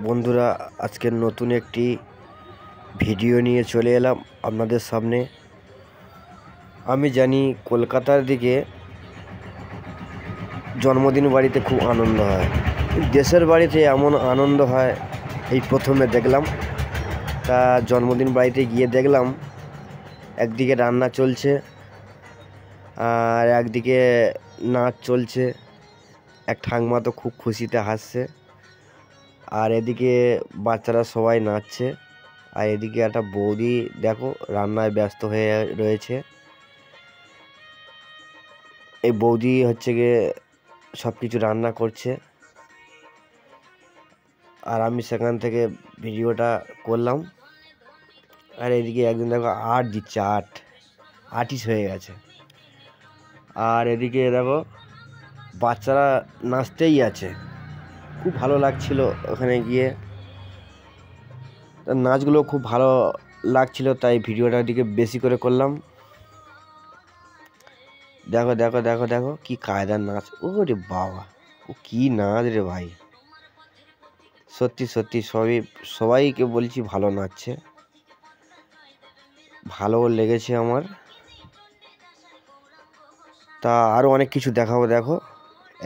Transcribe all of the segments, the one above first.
বন্ধুরা, আজকের নতুন একটি ভিডিও নিয়ে চলে এলাম আপনাদের সামনে। আমি জানি কলকাতার দিকে জন্মদিন বাড়িতে খুব আনন্দ হয়, দেশের বাড়িতে এমন আনন্দ হয় এই প্রথমে দেখলাম। তা জন্মদিন বাড়িতে গিয়ে দেখলাম একদিকে রান্না চলছে আর একদিকে নাচ চলছে। এক ঠাকুমা তো খুব খুশিতে হাসছে, আর এদিকে বাচ্চারা সবাই নাচছে, আর এদিকে একটা বৌদি দেখো রান্নায় ব্যস্ত হয়ে রয়েছে। এই বৌদি হচ্ছে গিয়ে সব কিছু রান্না করছে, আর আমি সেখান থেকে ভিডিওটা করলাম। আর এদিকে একজন দেখো আর্ট দিচ্ছে, আর্টিস্ট হয়ে গেছে। আর এদিকে দেখো বাচ্চারা নাচতেই আছে, খুব ভালো লাগছিল ওখানে গিয়ে। নাচগুলো খুব ভালো লাগছিল, তাই ভিডিওটার দিকে বেশি করে করলাম। দেখো দেখো দেখো দেখো কি কায়দার নাচ! ও রে বাবা, ও কি নাচ রে ভাই! সত্যি সত্যি সবাইকে বলছি ভালো নাচছে, ভালো লেগেছে আমার। তা আরও অনেক কিছু দেখাবো। দেখো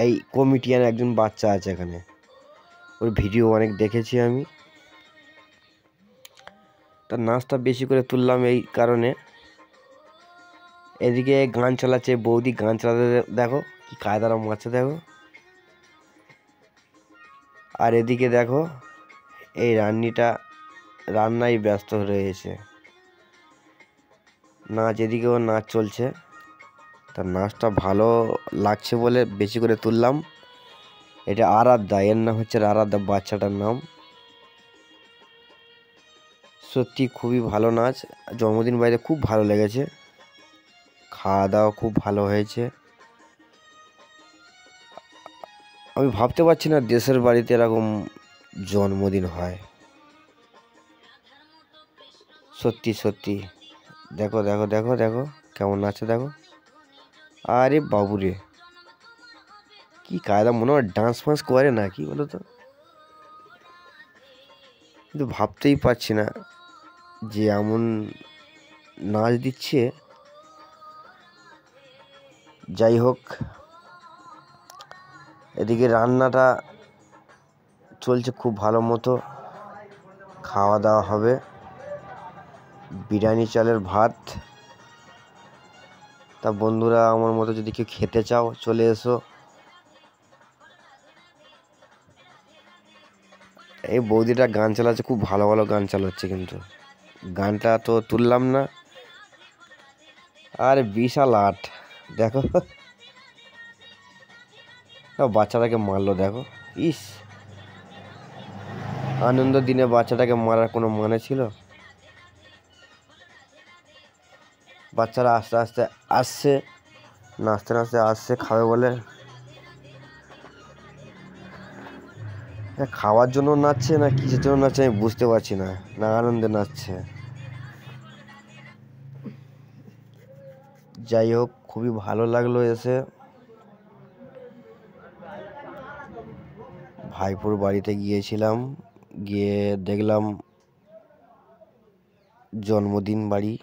এই কমিটিয়ান একজন বাচ্চা আছে এখানে, ওর ভিডিও অনেক দেখেছি আমি। তার নাচটা বেশি করে তুললাম এই কারণে। এদিকে গান চালাচ্ছে বৌদি, গান চালাতে দেখো কি কায়দার মারছে দেখো। আর এদিকে দেখো এই রান্নায় ব্যস্ত রয়েছে, নাচ এদিকেও নাচ চলছে। তার নাচটা ভালো লাগছে বলে বেশি করে তুললাম। এটা আরাধ্যা, এর নাম হচ্ছে আরাধ্যা বাচ্চাটার নাম। সত্যি খুবই ভালো নাচ, জন্মদিন বাড়িতে খুব ভালো লেগেছে, খাওয়া দাওয়া খুব ভালো হয়েছে। আমি ভাবতে পারছি না দেশের বাড়িতে এরকম জন্মদিন হয়। সত্যি সত্যি দেখো দেখো দেখো দেখো কেমন নাচে দেখো। আরে বাবুরে, কি কায়দা! মনে হয় ডান্স ফান্স করে না কি বলো তো, কিন্তু ভাবতেই পারছি না যে এমন নাচ দিচ্ছে। যাই হোক, এদিকে রান্নাটা চলছে খুব ভালো মতো, খাওয়া দাওয়া হবে। বিরিয়ানি চালের ভাত। তা বন্ধুরা, আমার মতো যদি কেউ খেতে চাও চলে এসো। এই বৌদিটা গান চালাচ্ছে, খুব ভালো ভালো গান চালাচ্ছে, কিন্তু গানটা তো তুললাম না। আর বিশাল আর্ট দেখো, বাচ্চাটাকে মারলো দেখো। ইস, আনন্দ দিনে বাচ্চাটাকে মারার কোনো মানে ছিল? বাচ্চারা আস্তে আস্তে আসছে, নাচতে নাচতে আসছে খাবে বলে। খাওয়ার জন্য নাচছে না কিসের জন্য নাচছে আমি বুঝতে পারছি না, না আনন্দে নাচছে। যাই হোক, খুবই ভালো লাগলো এসে। ভাইপোর বাড়িতে গিয়েছিলাম, গিয়ে দেখলাম জন্মদিন বাড়ি।